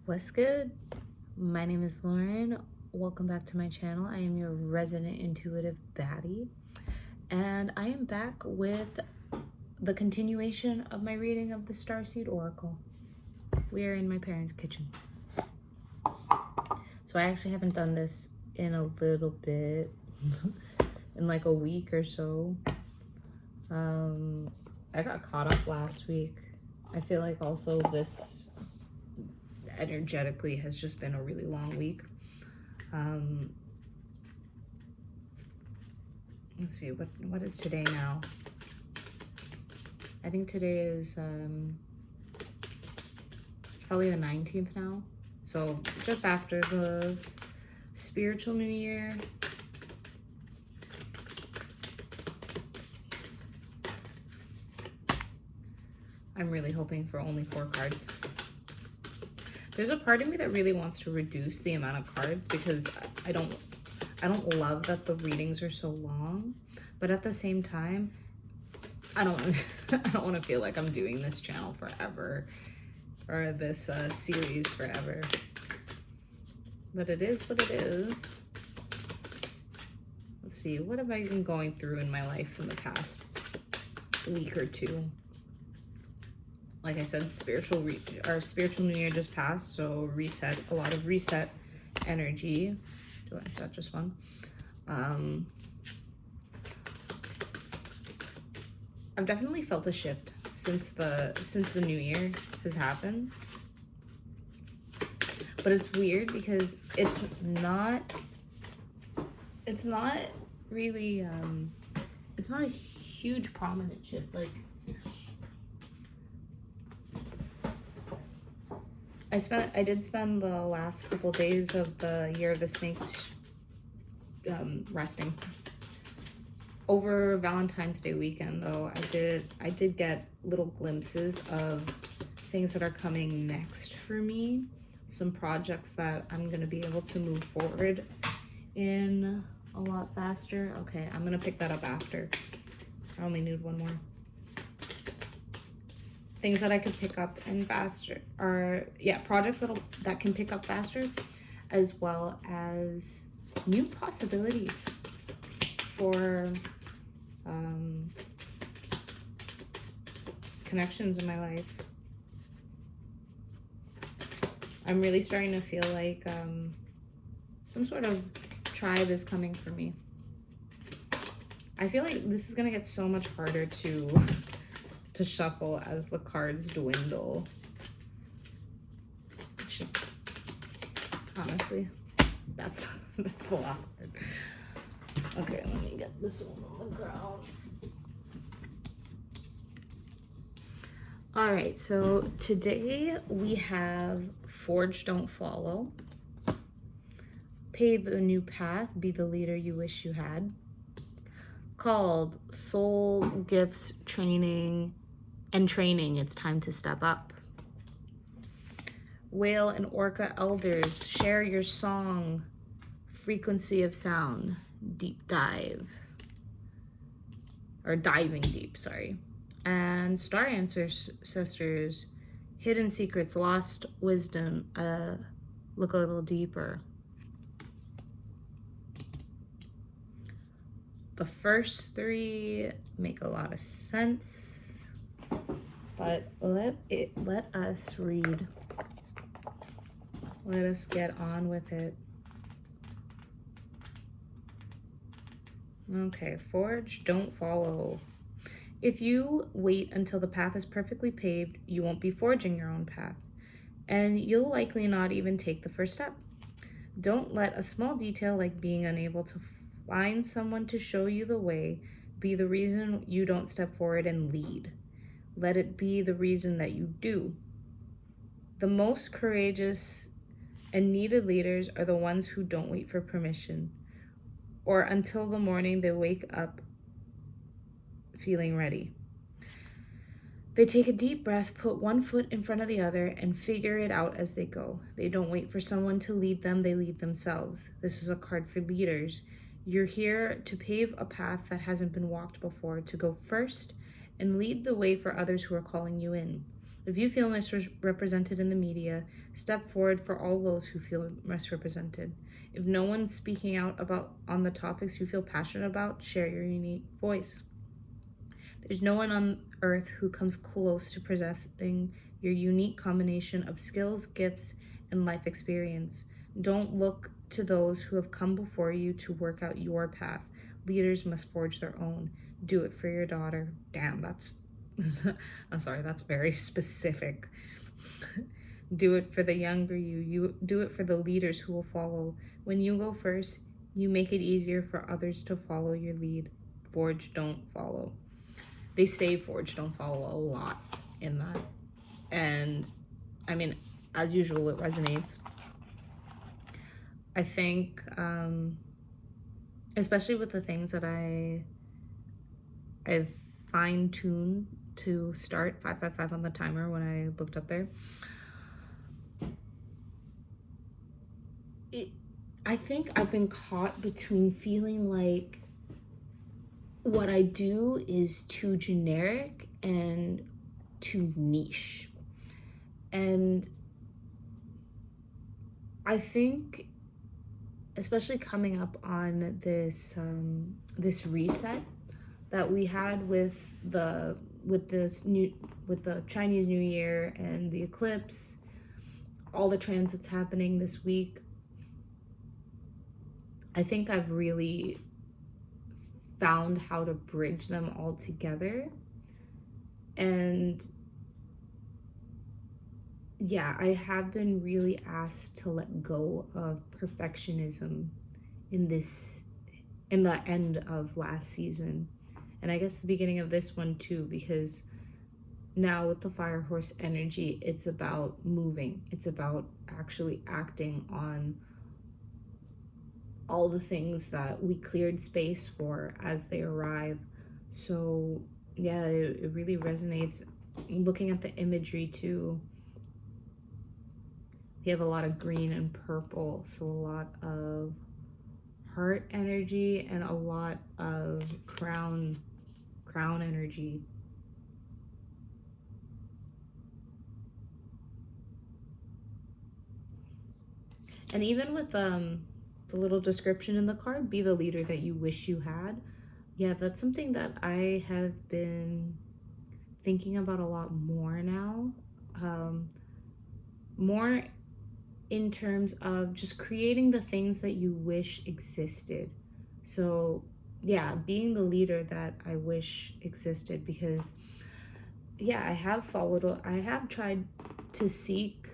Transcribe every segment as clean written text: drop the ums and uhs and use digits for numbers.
What's good? My name is Lauren. Welcome back to my channel. I am your resident intuitive baddie, and I am back with the continuation of my reading of the Starseed Oracle. We are in my parents' kitchen. So I actually haven't done this in a little bit, in like a week or so. I got caught up last week. I feel like also this energetically has just been a really long week. Let's see, what is today now? I think today is it's probably the 19th now, so just after the spiritual new year. I'm really hoping for only 4 cards. There's a part of me that really wants to reduce the amount of cards because I don't love that the readings are so long, but at the same time, I don't want to feel like I'm doing this channel forever or this series forever. But it is what it is. Let's see, what have I been going through in my life in the past week or two? Like I said, our spiritual new year just passed, so reset, a lot of reset energy. Is that just one? I've definitely felt a shift since the new year has happened. But it's weird because it's not really it's not a huge prominent shift. Like I did spend the last couple days of the year of the snakes resting. Over Valentine's Day weekend, though, I did get little glimpses of things that are coming next for me. Some projects that I'm gonna be able to move forward in a lot faster. Okay, I'm gonna pick that up after. I only need one more. Things that I could pick up and faster are, yeah, projects that can pick up faster, as well as new possibilities for connections in my life. I'm really starting to feel like some sort of tribe is coming for me. I feel like this is gonna get so much harder to shuffle as the cards dwindle. Honestly, that's the last card. Okay, let me get this one on the ground. All right, so today we have Forge, Don't Follow, Pave a New Path, Be the Leader You Wish You Had, called Soul Gifts Training, It's Time to Step Up. Whale and Orca Elders, Share Your Song, Frequency of Sound, Deep Dive, or Diving Deep, sorry. And Star Ancestors, Hidden Secrets, Lost Wisdom, Look a Little Deeper. The first 3 make a lot of sense, but let us read. Let us get on with it. Okay, Forge, Don't Follow. If you wait until the path is perfectly paved, you won't be forging your own path, and you'll likely not even take the first step. Don't let a small detail like being unable to find someone to show you the way be the reason you don't step forward and lead. Let it be the reason that you do. The most courageous and needed leaders are the ones who don't wait for permission or until the morning they wake up feeling ready. They take a deep breath, put one foot in front of the other, and figure it out as they go. They don't wait for someone to lead them, they lead themselves. This is a card for leaders. You're here to pave a path that hasn't been walked before, to go first and lead the way for others who are calling you in. If you feel misrepresented in the media, step forward for all those who feel misrepresented. If no one's speaking out about on the topics you feel passionate about, share your unique voice. There's no one on earth who comes close to possessing your unique combination of skills, gifts, and life experience. Don't look to those who have come before you to work out your path. Leaders must forge their own. Do it for your daughter. Damn, that's I'm sorry, that's very specific. Do it for the younger you. You do it for the leaders who will follow. When you go first, you make it easier for others to follow your lead. Forge, don't follow. They say forge, don't follow a lot in that. And I mean, as usual, it resonates. I think, especially with the things that I've fine-tuned to start 555 on the timer when I looked up there. I think I've been caught between feeling like what I do is too generic and too niche. And I think, especially coming up on this this reset that we had with the Chinese New Year and the eclipse, all the transits happening this week, I think I've really found how to bridge them all together. And yeah, I have been really asked to let go of perfectionism in the end of last season. And I guess the beginning of this one too, because now with the fire horse energy, it's about moving. It's about actually acting on all the things that we cleared space for as they arrive. So yeah, it really resonates. Looking at the imagery too, we have a lot of green and purple, so a lot of heart energy and a lot of crown energy. And even with the little description in the card, be the leader that you wish you had. Yeah, that's something that I have been thinking about a lot more now. More in terms of just creating the things that you wish existed. So yeah, being the leader that I wish existed, because yeah, I have tried to seek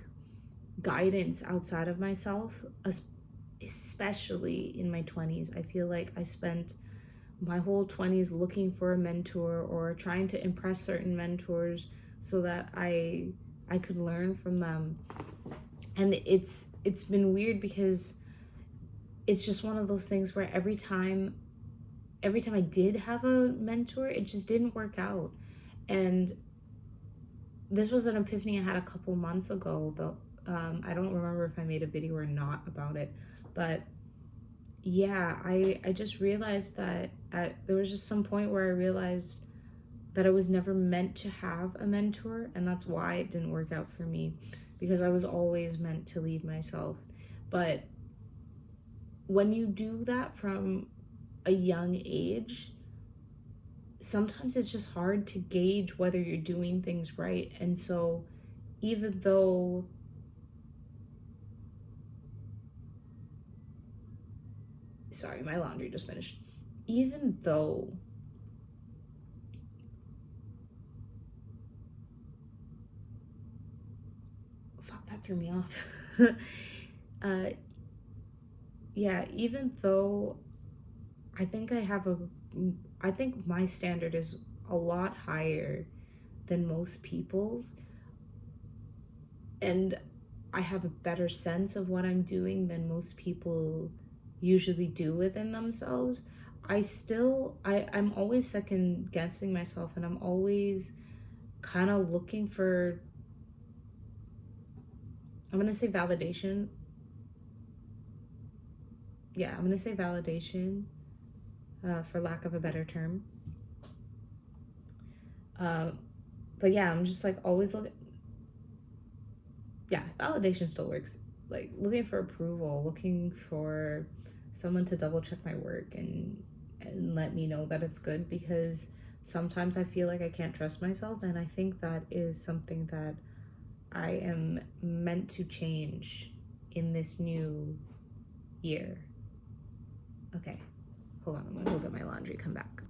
guidance outside of myself, especially in my 20s. I feel like I spent my whole 20s looking for a mentor or trying to impress certain mentors so that I could learn from them. And it's been weird because it's just one of those things where every time I did have a mentor, it just didn't work out. And this was an epiphany I had a couple months ago, though. I don't remember if I made a video or not about it, but yeah, I just realized that there was just some point where I realized that I was never meant to have a mentor, and that's why it didn't work out for me, because I was always meant to lead myself. But when you do that from a young age, sometimes it's just hard to gauge whether you're doing things right. And so even though sorry, my laundry just finished. Even though fuck, that threw me off. Yeah, even though I think I think my standard is a lot higher than most people's, and I have a better sense of what I'm doing than most people usually do within themselves. I'm always second guessing myself, and I'm always kind of looking for, I'm gonna say validation. Yeah, I'm gonna say validation, for lack of a better term. But yeah, I'm just like always looking. yeah, validation still works. Like looking for approval, looking for someone to double check my work and let me know that it's good, because sometimes I feel like I can't trust myself, and I think that is something that I am meant to change in this new year. Okay, hold on, I'm gonna go get my laundry, come back.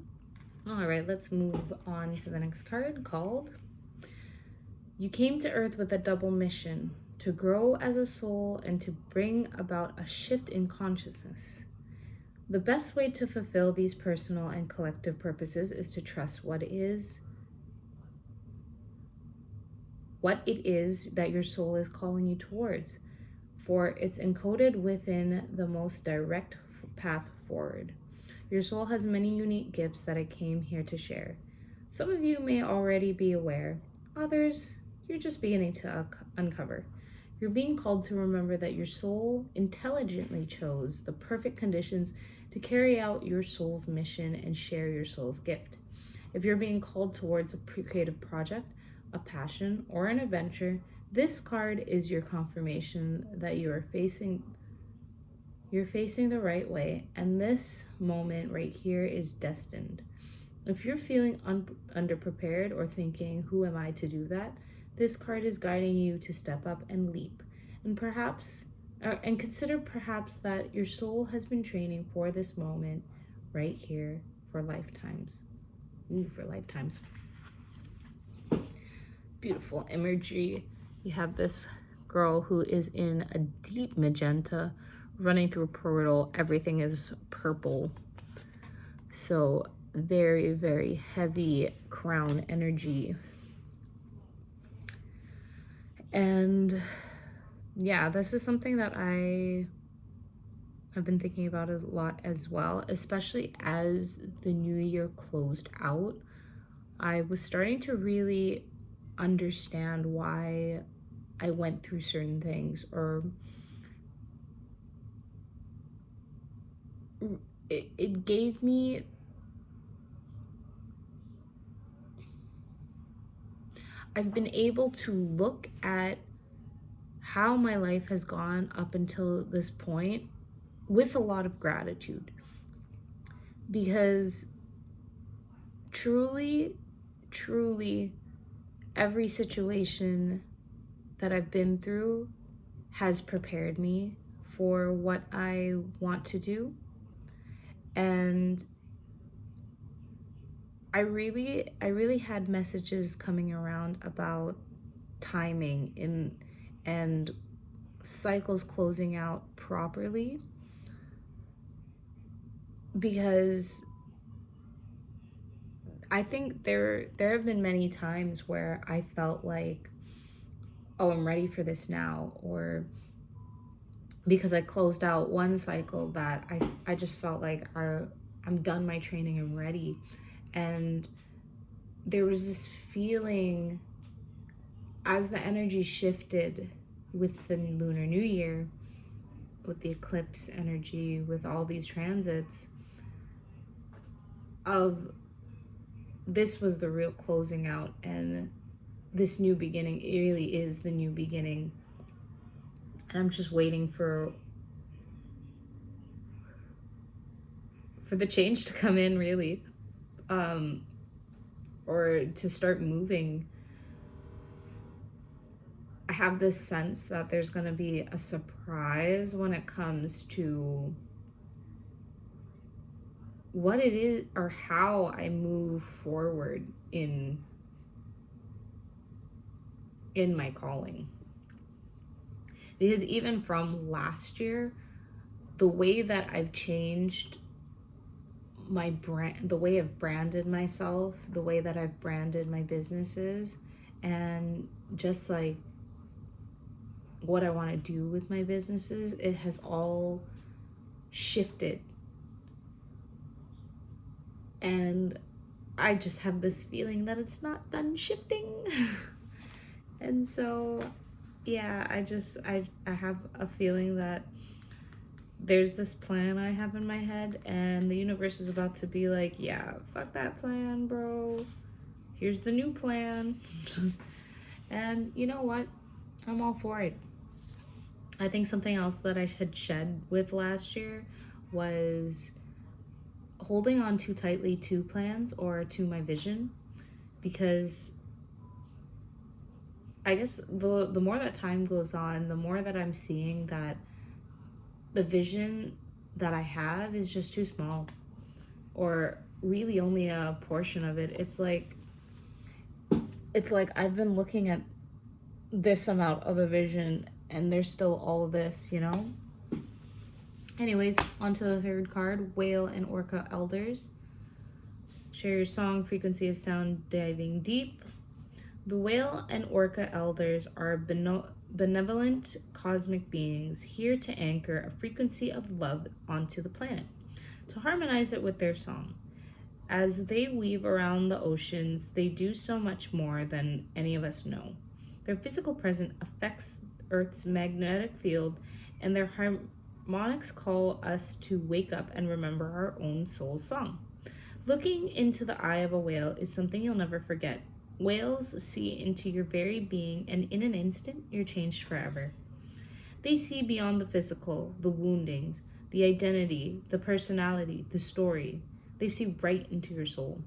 All right, let's move on to the next card called You Came to Earth with a Double Mission, to grow as a soul and to bring about a shift in consciousness. The best way to fulfill these personal and collective purposes is to trust what it is that your soul is calling you towards, for it's encoded within the most direct path forward. Your soul has many unique gifts that it came here to share. Some of you may already be aware, others you're just beginning to uncover. You're being called to remember that your soul intelligently chose the perfect conditions to carry out your soul's mission and share your soul's gift. If you're being called towards a creative project, a passion, or an adventure, this card is your confirmation that you're facing the right way, and this moment right here is destined. If you're feeling underprepared or thinking, who am I to do that? This card is guiding you to step up and leap, and consider perhaps that your soul has been training for this moment right here for lifetimes. For lifetimes. Beautiful imagery. You have this girl who is in a deep magenta running through a portal. Everything is purple. So very, very heavy crown energy. And yeah, this is something that I have been thinking about a lot as well, especially as the new year closed out. I was starting to really understand why I went through certain things, or it gave me I've been able to look at how my life has gone up until this point with a lot of gratitude, because truly every situation that I've been through has prepared me for what I want to do. And I really had messages coming around about timing and cycles closing out properly, because I think there have been many times where I felt like, oh, I'm ready for this now, or because I closed out one cycle that I just felt like I'm done my training, I'm ready. And there was this feeling as the energy shifted with the Lunar New Year, with the eclipse energy, with all these transits, of this was the real closing out, and this new beginning, it really is the new beginning. And I'm just waiting for the change to come in, really, or to start moving. I have this sense that there's going to be a surprise when it comes to what it is or how I move forward in my calling. Because even from last year, the way that I've changed my brand, the way I've branded myself, the way that I've branded my businesses, and just like what I want to do with my businesses, it has all shifted. And I just have this feeling that it's not done shifting. And so, yeah, I have a feeling that there's this plan I have in my head, and the universe is about to be like, yeah, fuck that plan, bro. Here's the new plan. And you know what? I'm all for it. I think something else that I had shed with last year was holding on too tightly to plans or to my vision, because I guess the more that time goes on, the more that I'm seeing that the vision that I have is just too small, or really only a portion of it. It's like I've been looking at this amount of the vision and there's still all of this, you know? Anyways, on to the third card, Whale and Orca Elders. Share your song, frequency of sound diving deep. The Whale and Orca Elders are benevolent cosmic beings here to anchor a frequency of love onto the planet, to harmonize it with their song. As they weave around the oceans, they do so much more than any of us know. Their physical presence affects Earth's magnetic field, and their harmonics call us to wake up and remember our own soul's song. Looking into the eye of a whale is something you'll never forget. Whales see into your very being, and in an instant, you're changed forever. They see beyond the physical, the woundings, the identity, the personality, the story. They see right into your soul.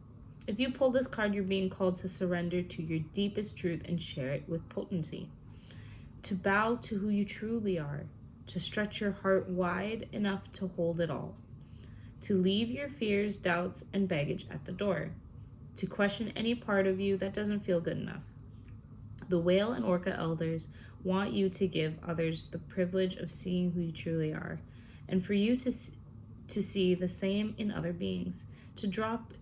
If you pull this card, you're being called to surrender to your deepest truth and share it with potency. To bow to who you truly are. To stretch your heart wide enough to hold it all. To leave your fears, doubts, and baggage at the door. To question any part of you that doesn't feel good enough. The Whale and Orca Elders want you to give others the privilege of seeing who you truly are, and for you to see the same in other beings, to drop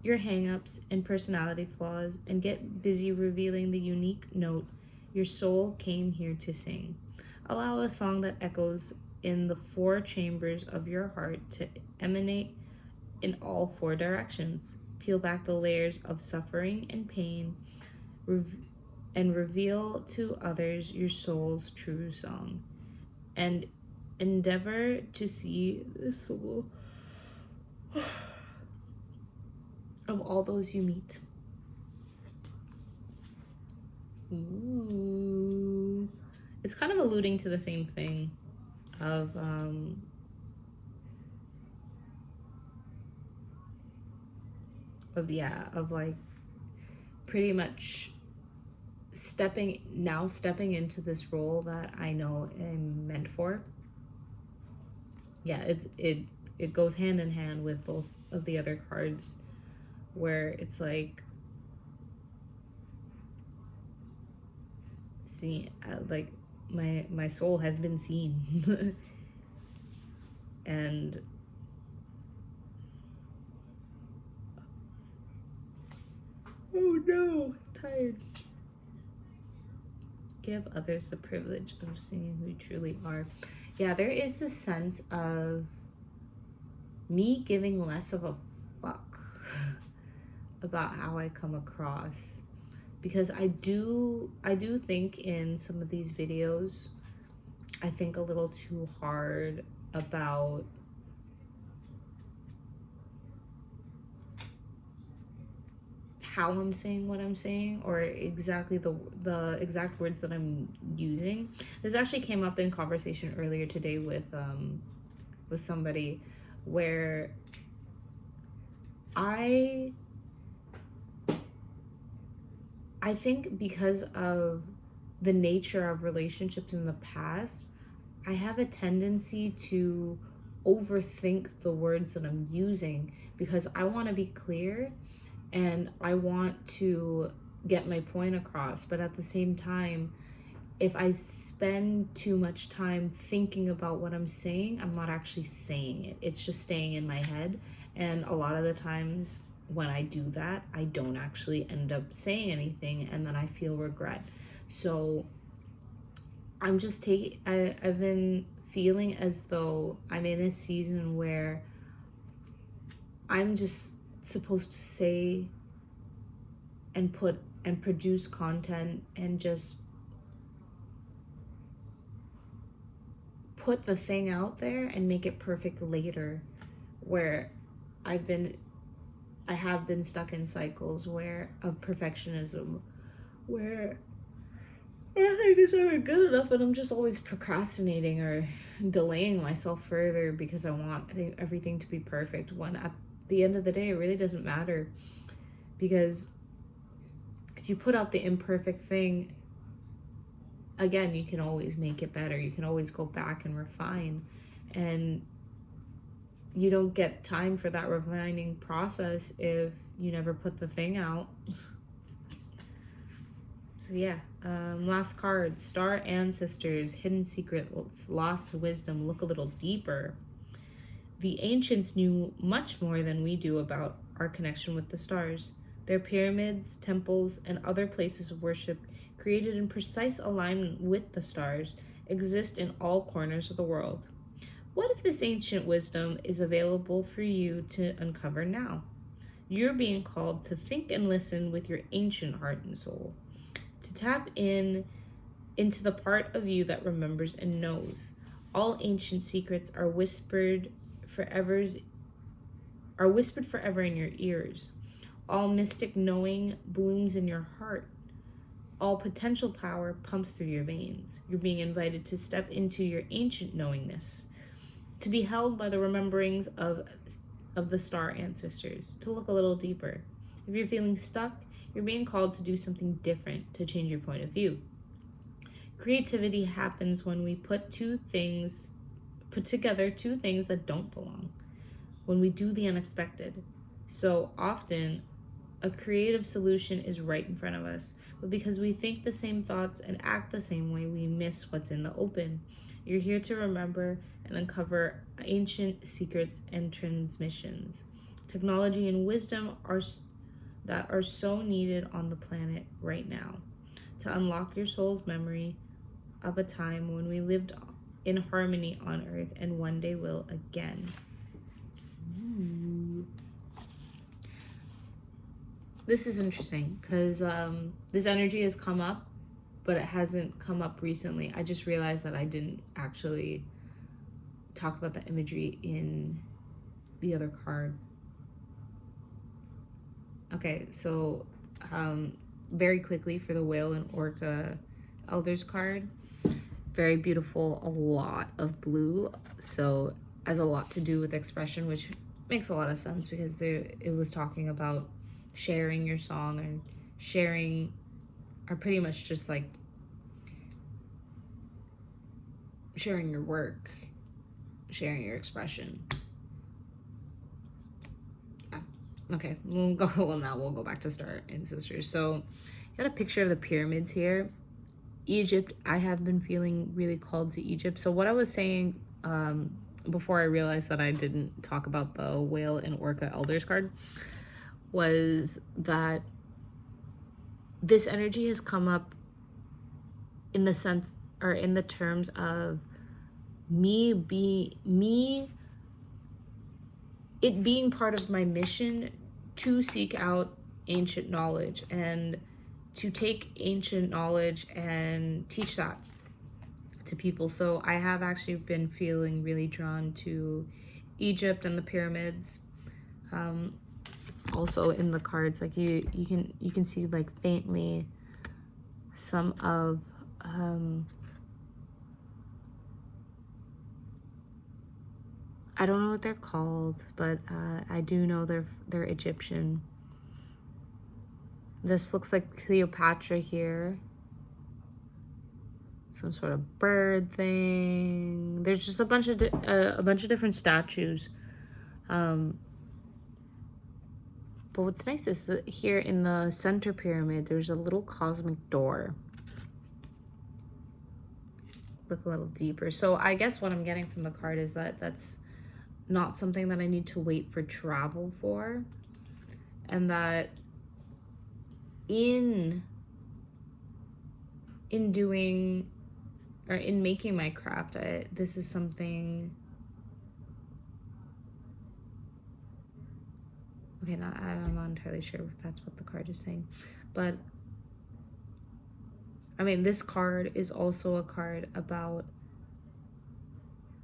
your hang-ups and personality flaws and get busy revealing the unique note your soul came here to sing. Allow a song that echoes in the four chambers of your heart to emanate in all four directions. Peel back the layers of suffering and pain and reveal to others your soul's true song. And endeavor to see the soul of all those you meet. Ooh. It's kind of alluding to the same thing of like pretty much stepping into this role that I know I'm meant for. Yeah, it goes hand in hand with both of the other cards, where it's like, see, like my soul has been seen. And oh no, tired. Give others the privilege of seeing who you truly are. Yeah, there is this sense of me giving less of a fuck about how I come across, because I do think in some of these videos I think a little too hard about how I'm saying what I'm saying, or exactly the exact words that I'm using. This actually came up in conversation earlier today with somebody, where I think because of the nature of relationships in the past, I have a tendency to overthink the words that I'm using, because I want to be clear and I want to get my point across. But at the same time, if I spend too much time thinking about what I'm saying, I'm not actually saying it. It's just staying in my head. And a lot of the times when I do that, I don't actually end up saying anything, and then I feel regret. So I'm just I've been feeling as though I'm in a season where I'm just supposed to say and put and produce content and just put the thing out there and make it perfect later, where I have been stuck in cycles of perfectionism, where or things aren't good enough, and I'm just always procrastinating or delaying myself further because I want everything to be perfect, when at the end of the day it really doesn't matter. Because if you put out the imperfect thing, again, you can always make it better. You can always go back and refine, and you don't get time for that refining process if you never put the thing out. So yeah, last card, Star Ancestors, Hidden Secrets, Lost Wisdom, Look a Little Deeper. The ancients knew much more than we do about our connection with the stars. Their pyramids, temples, and other places of worship, created in precise alignment with the stars, exist in all corners of the world. What if this ancient wisdom is available for you to uncover now? You're being called to think and listen with your ancient heart and soul, to tap into the part of you that remembers and knows. All ancient secrets are whispered forever in your ears. All mystic knowing blooms in your heart. All potential power pumps through your veins. You're being invited to step into your ancient knowingness, to be held by the rememberings of the star ancestors, to look a little deeper. If you're feeling stuck, you're being called to do something different, to change your point of view. Creativity happens when we put together two things that don't belong, when we do the unexpected. So often, a creative solution is right in front of us, but because we think the same thoughts and act the same way, we miss what's in the open. You're here to remember and uncover ancient secrets and transmissions, technology and wisdom that are so needed on the planet right now, to unlock your soul's memory of a time when we lived in harmony on Earth and one day will again. Ooh. This is interesting because this energy has come up, but it hasn't come up recently. I just realized that I didn't actually talk about the imagery in the other card. Okay, so very quickly for the Whale and Orca Elders card. Very beautiful, a lot of blue, so has a lot to do with expression, which makes a lot of sense because it was talking about sharing your song and sharing, or pretty much just like sharing your work, sharing your expression. Okay, now we'll go back to Star Ancestors. So, got a picture of the pyramids here. Egypt, I have been feeling really called to Egypt. So what I was saying before I realized that I didn't talk about the Whale and Orca Elders card was that this energy has come up in the sense, or in the terms of it being part of my mission to seek out ancient knowledge and to take ancient knowledge and teach that to people. So I have actually been feeling really drawn to Egypt and the pyramids. Also in the cards, like you can see like faintly some of I don't know what they're called, but I do know they're Egyptian. This looks like Cleopatra here. Some sort of bird thing. There's just a bunch of different statues. But what's nice is that here in the center pyramid, there's a little cosmic door. Look a little deeper. So I guess what I'm getting from the card is that that's not something that I need to wait for travel for, and that in doing or in making my craft, this is something. Okay, I'm not entirely sure if that's what the card is saying, but I mean, this card is also a card about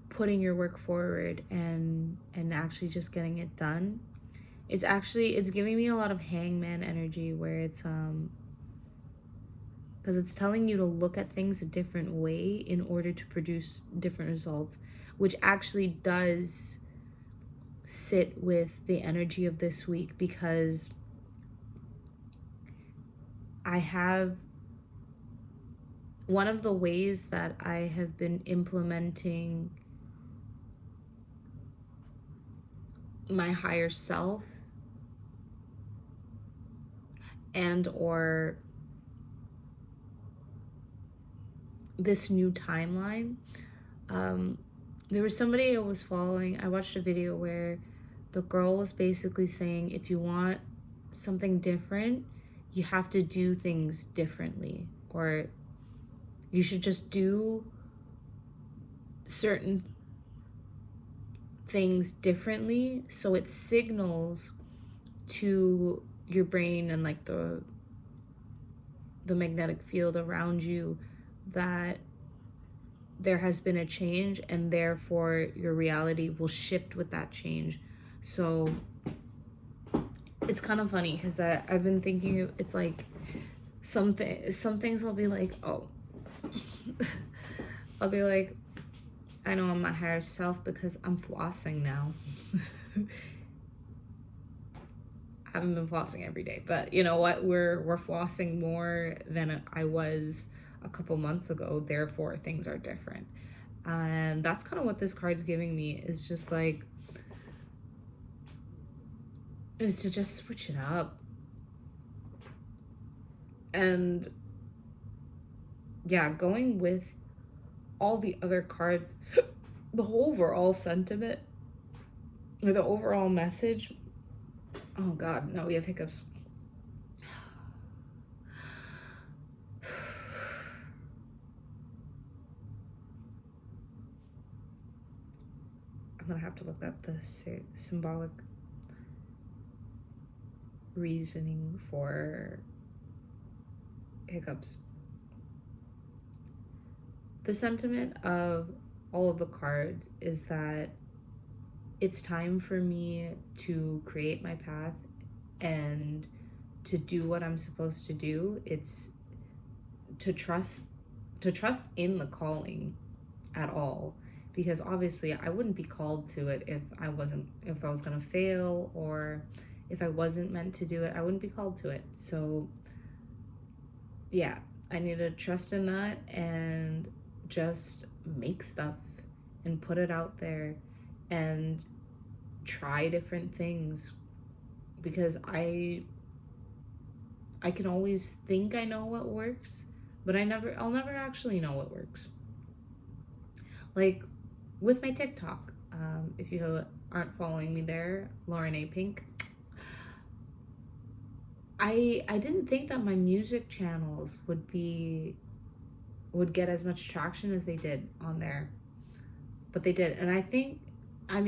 putting your work forward and actually just getting it done. It's giving me a lot of hangman energy, where it's because it's telling you to look at things a different way in order to produce different results, which actually does sit with the energy of this week, because I have one of the ways that I have been implementing my higher self and or this new timeline. There was somebody I was following. I watched a video where the girl was basically saying, if you want something different, you have to do things differently, or you should just do certain things differently so it signals to your brain and like the magnetic field around you that there has been a change, and therefore your reality will shift with that change. So it's kind of funny because I've been thinking, it's like some things I'll be like, oh, I'll be like, I know I'm my higher self because I'm flossing now. I haven't been flossing every day, but you know what? We're flossing more than I was a couple months ago. Therefore, things are different, and that's kind of what this card's giving me. Is just like, is to just switch it up, and yeah, going with all the other cards, the whole overall sentiment or the overall message. Oh God, no, we have hiccups. I'm gonna have to look up the symbolic reasoning for hiccups. The sentiment of all of the cards is that it's time for me to create my path and to do what I'm supposed to do. It's to trust in the calling at all, because obviously I wouldn't be called to it if I was gonna fail, or if I wasn't meant to do it, I wouldn't be called to it. So yeah, I need to trust in that and just make stuff and put it out there and try different things, because I can always think I know what works, but I'll never actually know what works. Like with my TikTok, if you aren't following me there, lauren.a.pink, I didn't think that my music channels would get as much traction as they did on there, but they did. And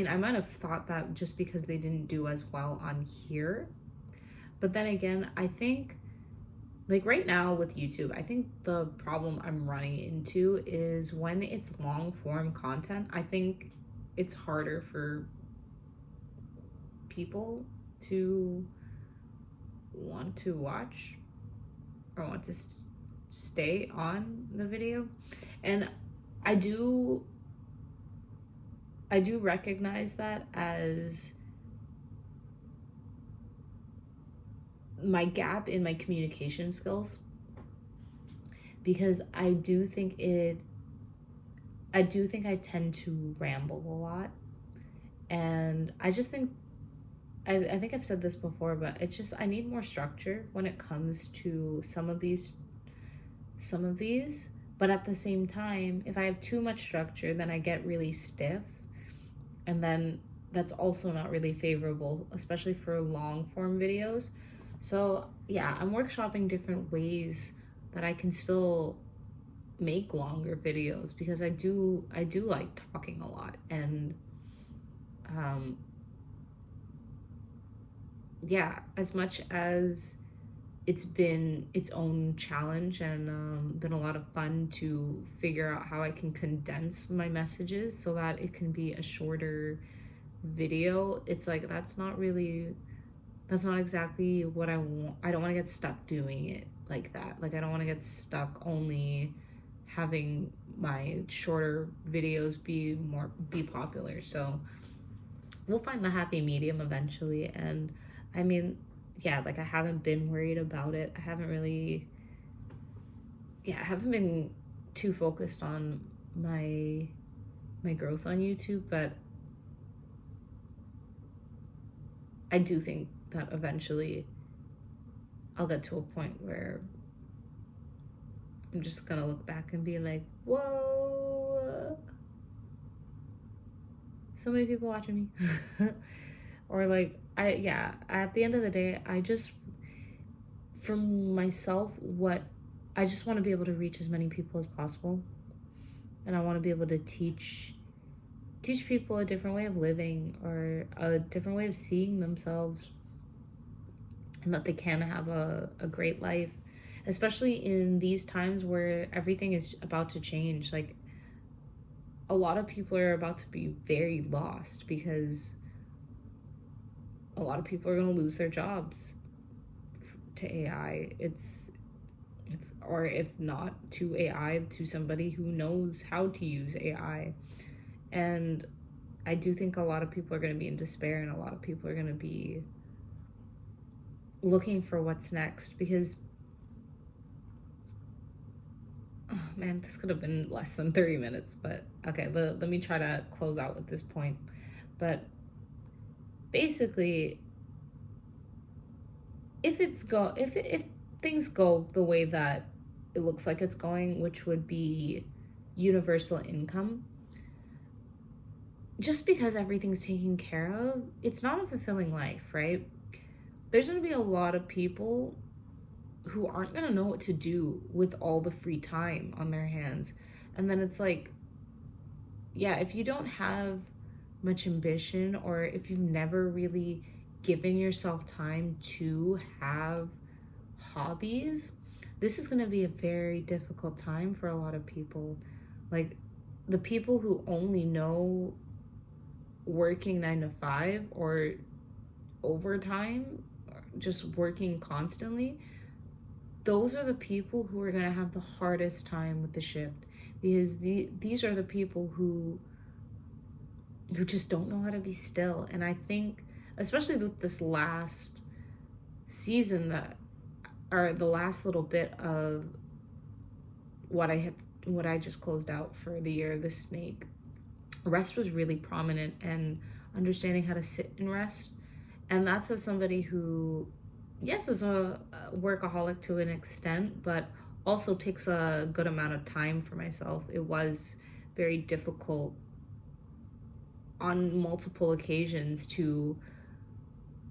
I might have thought that just because they didn't do as well on here, but then again, I think like right now with YouTube, I think the problem I'm running into is when it's long form content, I think it's harder for people to want to watch or want to stay on the video. And I do recognize that as my gap in my communication skills, because I do think I tend to ramble a lot, and I just think I think I've said this before, but it's just I need more structure when it comes to some of these. But at the same time, if I have too much structure, then I get really stiff, and then that's also not really favorable, especially for long form videos. So yeah, I'm workshopping different ways that I can still make longer videos, because I do like talking a lot, and yeah, as much as it's been its own challenge and been a lot of fun to figure out how I can condense my messages so that it can be a shorter video, it's like that's not exactly what I want. I don't want to get stuck doing it like that. Like, I don't want to get stuck only having my shorter videos be popular. So we'll find the happy medium eventually. And I mean, yeah, like, I haven't been worried about it. I haven't been too focused on my growth on YouTube, but I do think that eventually I'll get to a point where I'm just gonna look back and be like, whoa, so many people watching me. Or like, at the end of the day, I just, for myself, I just want to be able to reach as many people as possible. And I want to be able to teach people a different way of living, or a different way of seeing themselves, and that they can have a great life, especially in these times where everything is about to change. Like, a lot of people are about to be very lost because a lot of people are going to lose their jobs to AI. It's or if not to AI, to somebody who knows how to use AI. And I do think a lot of people are going to be in despair, and a lot of people are going to be looking for what's next, because, oh man, this could have been less than 30 minutes, but okay, let me try to close out with this point. But basically, if things go the way that it looks like it's going, which would be universal income, just because everything's taken care of, it's not a fulfilling life, right? There's going to be a lot of people who aren't going to know what to do with all the free time on their hands. And then it's like, yeah, if you don't have much ambition, or if you've never really given yourself time to have hobbies, this is going to be a very difficult time for a lot of people. Like, the people who only know working 9 to 5 or overtime, or just working constantly, those are the people who are going to have the hardest time with the shift, because these are the people who just don't know how to be still. And I think, especially with this last season, or the last little bit of what I just closed out for the year of the snake, rest was really prominent, and understanding how to sit and rest. And that's as somebody who, yes, is a workaholic to an extent, but also takes a good amount of time for myself. It was very difficult on multiple occasions to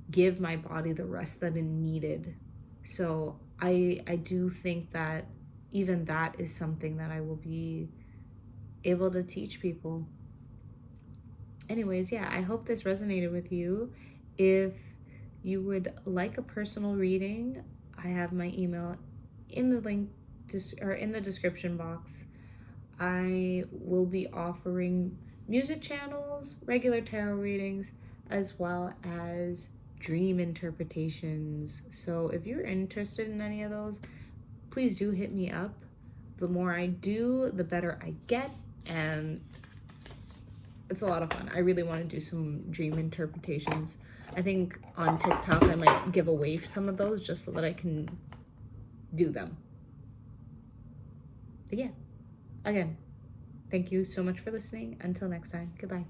give my body the rest that it needed. So I do think that even that is something that I will be able to teach people. Anyways, yeah, I hope this resonated with you. If you would like a personal reading, I have my email in the link or in the description box. I will be offering music channels, regular tarot readings, as well as dream interpretations. So if you're interested in any of those, please do hit me up. The more I do, the better I get, and it's a lot of fun. I really want to do some dream interpretations. I think on TikTok I might give away some of those just so that I can do them. But yeah, again, thank you so much for listening. Until next time, goodbye.